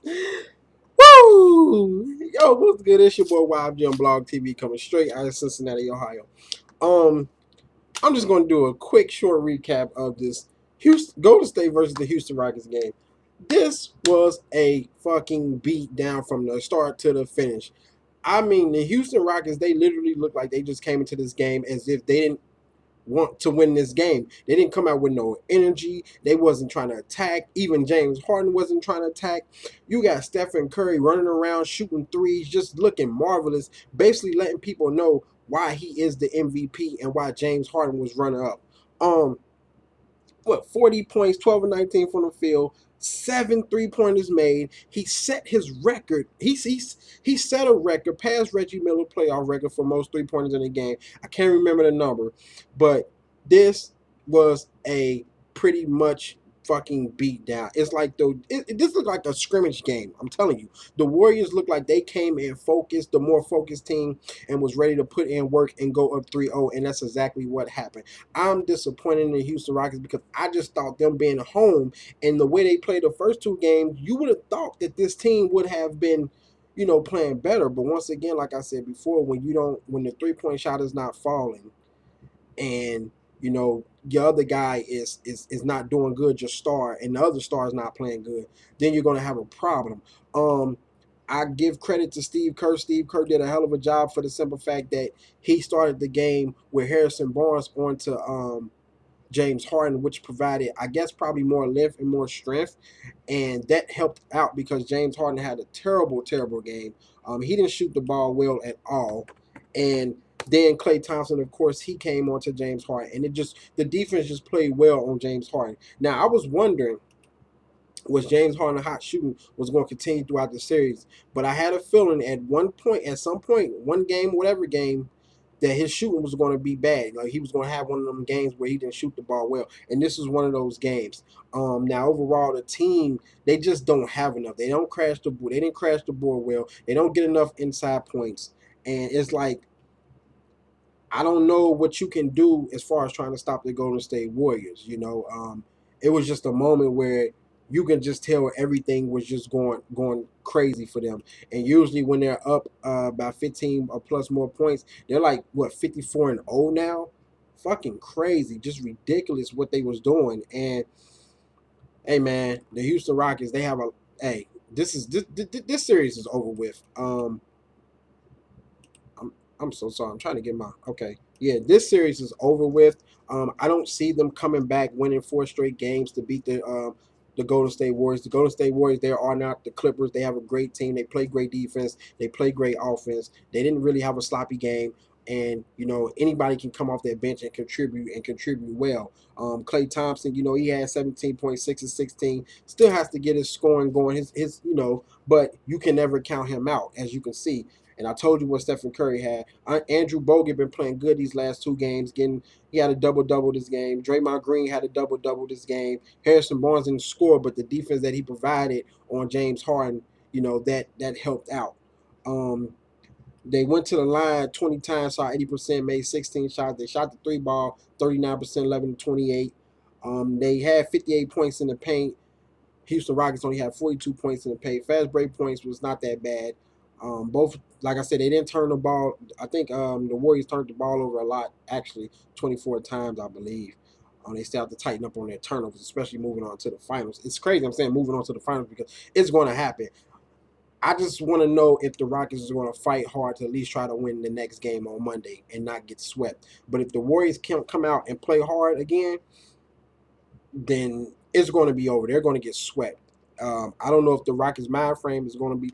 Woo! Yo, what's good? It's your boy YfgmBlogTv coming straight out of Cincinnati, Ohio. Um, I'm just gonna do a quick, short recap of this Houston Golden State versus the Houston Rockets game. This was a fucking beat down from the start to the finish. I mean, the Houston Rockets, they literally looked like they just came into this game as if they didn't want to win this game. They didn't come out with no energy. They wasn't trying to attack. Even James Harden wasn't trying to attack. You got Stephen Curry running around shooting threes, just looking marvelous, basically letting people know why he is the MVP and why James Harden was runner up. Um, 40 points, 12 and 19 from the field, 7 3-pointers made. He set his record. He set a record, past Reggie Miller playoff record for most 3-pointers in a game. I can't remember the number, but this was a pretty much fucking beat down. It's like this looked like a scrimmage game. I'm telling you, the Warriors looked like they came in focused, the more focused team, and was ready to put in work and go up 3-0, and that's exactly what happened. I'm disappointed in the Houston Rockets because I just thought them being home and the way they played the first two games, you would have thought that this team would have been, playing better. But once again, like I said before, when the 3-point shot is not falling, and your other guy is not doing good, your star, and the other star is not playing good, then you're gonna have a problem. I give credit to Steve Kerr. Steve Kerr did a hell of a job for the simple fact that he started the game with Harrison Barnes onto James Harden, which provided, I guess, probably more length and more strength, and that helped out because James Harden had a terrible, terrible game. He didn't shoot the ball well at all, and then Klay Thompson, of course, he came onto James Harden, and the defense just played well on James Harden. Now, I was wondering, was James Harden hot shooting was going to continue throughout the series, but I had a feeling at some point, one game, whatever game, that his shooting was going to be bad. Like he was going to have one of them games where he didn't shoot the ball well, and this is one of those games. Now overall, the team, they just don't have enough. They don't crash the board. They didn't crash the board well. They don't get enough inside points, and it's like I don't know what you can do as far as trying to stop the Golden State Warriors. It was just a moment where you can just tell everything was just going crazy for them. And usually when they're up by 15 or plus more points, they're like what 54-0 now. Fucking crazy, just ridiculous what they was doing. And hey, man, the Houston Rockets, they have a hey. This series is over with. I'm so sorry. I'm trying to get my okay. Yeah, this series is over with. I don't see them coming back winning 4 straight games to beat the Golden State Warriors. The Golden State Warriors, they are not the Clippers. They have a great team. They play great defense. They play great offense. They didn't really have a sloppy game. And anybody can come off that bench and contribute well. Klay Thompson, he had 17.6 and 16. Still has to get his scoring going. But you can never count him out, as you can see. And I told you what Stephen Curry had. Andrew Bogut been playing good these last 2 games. He had a double-double this game. Draymond Green had a double-double this game. Harrison Barnes didn't score, but the defense that he provided on James Harden, that helped out. They went to the line 20 times, shot 80%, made 16 shots. They shot the 3 ball 39%, 11 to 28. They had 58 points in the paint. Houston Rockets only had 42 points in the paint. Fast break points was not that bad. Both, like I said, they didn't turn the ball. I think the Warriors turned the ball over a lot, actually, 24 times, I believe. They still have to tighten up on their turnovers, especially moving on to the finals. It's crazy I'm saying moving on to the finals because it's going to happen. I just want to know if the Rockets are going to fight hard to at least try to win the next game on Monday and not get swept. But if the Warriors can't come out and play hard again, then it's going to be over. They're going to get swept. I don't know if the Rockets' mind frame is going to be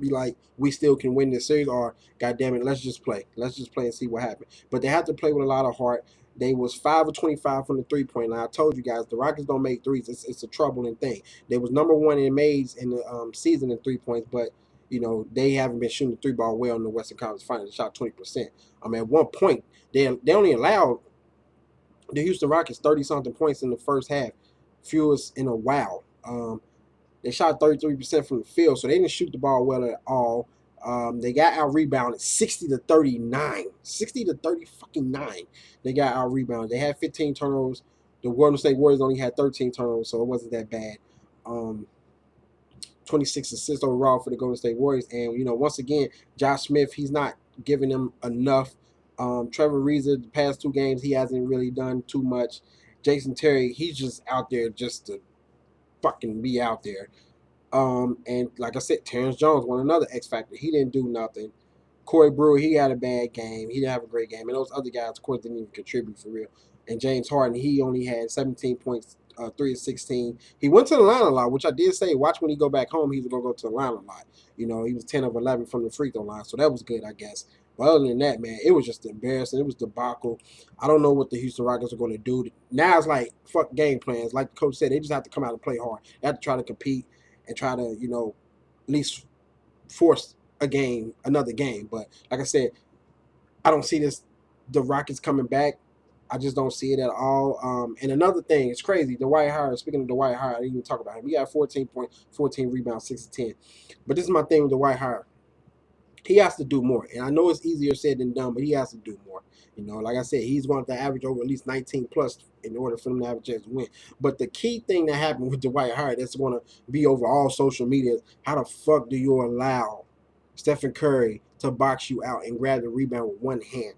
like we still can win this series, or God damn it, let's just play and see what happens. But they have to play with a lot of heart. They was 5 of 25 from the 3-point line. I told you guys the Rockets don't make threes. It's a troubling thing. They was number 1 in maids in the season in 3 points, but they haven't been shooting the 3 ball well in the Western Conference Finals. They shot 20%. At one point they only allowed the Houston Rockets 30-something points in the first half, fewest in a while. They shot 33% from the field, so they didn't shoot the ball well at all. They got out rebounded 60 to 39, 60 to 30 fucking 9. They got out rebounded. They had 15 turnovers. The Golden State Warriors only had 13 turnovers, so it wasn't that bad. 26 assists overall for the Golden State Warriors. And, you know, once again, Josh Smith, he's not giving them enough. Trevor Ariza, the past 2 games, he hasn't really done too much. Jason Terry, he's just out there just to fucking be out there. And like I said, Terrence Jones won another X Factor. He didn't do nothing. Corey Brewer, he had a bad game. He didn't have a great game. And those other guys, of course, didn't even contribute for real. And James Harden, he only had 17 points, 3 of 16. He went to the line a lot, which I did say, watch when he go back home, he's going to go to the line a lot. You know, he was 10 of 11 from the free throw line, so that was good, I guess. But other than that, man, it was just embarrassing. It was debacle. I don't know what the Houston Rockets are going to do. Now it's like, fuck game plans. Like the coach said, they just have to come out and play hard. They have to try to compete and try to, you know, at least force another game. But like I said, I don't see the Rockets coming back. I just don't see it at all. And another thing, it's crazy. Dwight Howard, speaking of Dwight Howard, I didn't even talk about him. He got 14 points, 14 rebounds, 6 to 10. But this is my thing with Dwight Howard. He has to do more. And I know it's easier said than done, but he has to do more. You know, like I said, he's going to average over at least 19 plus in order for them to have a chance to win. But the key thing that happened with Dwight Howard that's going to be over all social media is how the fuck do you allow Stephen Curry to box you out and grab the rebound with one hand?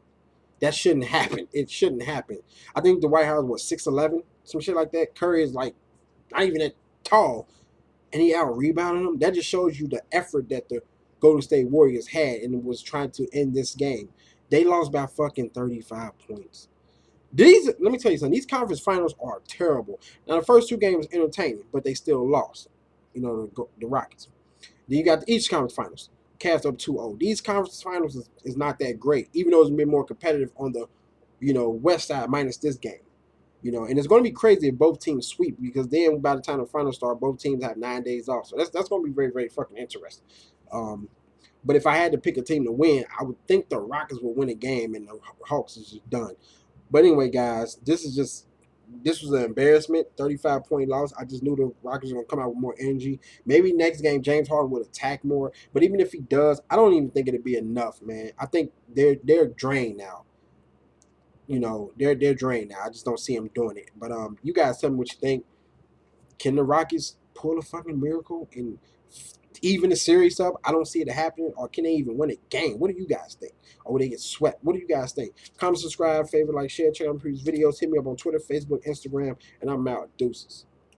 That shouldn't happen. It shouldn't happen. I think Dwight Howard was 6'11", some shit like that. Curry is like not even that tall, and he out rebounding him. That just shows you the effort that the Golden State Warriors had and was trying to end this game. They lost by fucking 35 points. Let me tell you something. These conference finals are terrible. Now the first 2 games entertaining, but they still lost. You know, the Rockets. Then you got the East Conference Finals. Cavs up 2-0. These conference finals is not that great, even though it's been more competitive on the, you know, West side minus this game. You know, and it's going to be crazy if both teams sweep because then by the time the finals start, both teams have 9 days off. So that's going to be very, very fucking interesting. But if I had to pick a team to win, I would think the Rockets would win a game and the Hawks is just done. But anyway, guys, this was an embarrassment, 35-point loss. I just knew the Rockets were going to come out with more energy. Maybe next game James Harden would attack more. But even if he does, I don't even think it'd be enough, man. I think they're drained now. You know, they're drained now. I just don't see them doing it. But you guys tell me what you think. Can the Rockets pull a fucking miracle and even the series up? I don't see it happening. Or can they even win a game? What do you guys think? Or will they get swept? What do you guys think? Comment, subscribe, favorite, like, share, check out previous videos. Hit me up on Twitter, Facebook, Instagram, and I'm out. Deuces.